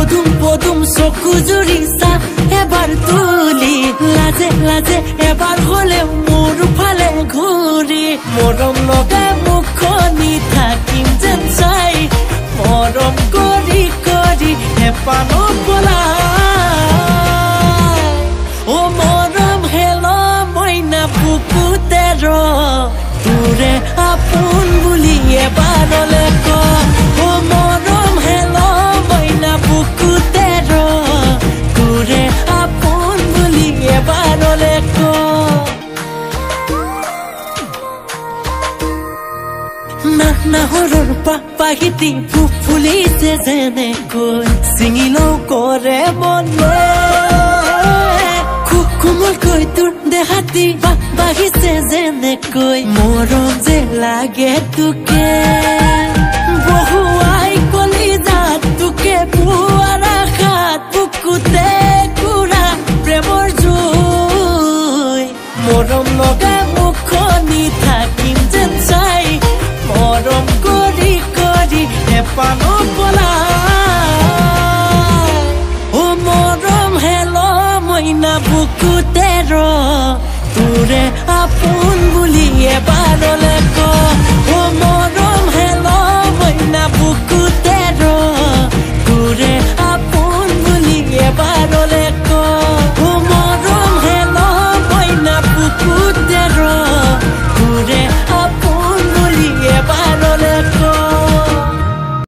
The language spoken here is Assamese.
পদুম পদুম চকু জুৰিছা এবাৰ তুলি লাজে লাজে এবাৰ হলে মোৰ ফালে ঘূৰি মৰম লগাই মুখনি থাকিম যেন চাই মৰম কৰি কৰি হেঁপাহ নপলাই অ মৰম হেল মইনা বুকুতে ৰ তোৰে আপোন বুলি এবাৰলে ক অ মৰম হেল মইনা বুকুতে ৰ তোৰে আপোন বুলি এবাৰলে ক নাহৰৰ পাহিতি ফুলিছে যেনেকৈ চিঙিলেও কৰে মনে কোমলকৈ তোৰ দেহাতি বাঢ়িছে যেনেকৈ মৰম যে লাগে তোকে বহুৱাই কলিজাত তোকে পুৱাৰ আশাত বুকুতে কুৰা প্ৰেমৰ জুই মৰম লগাই মুখনি থাকিম যেন চাই মৰম কৰি কৰি হেঁপাহ নপলাই অ মৰম হেল মইনা বুকুতে ৰ তোৰে আপোন বুলি এবাৰলে ক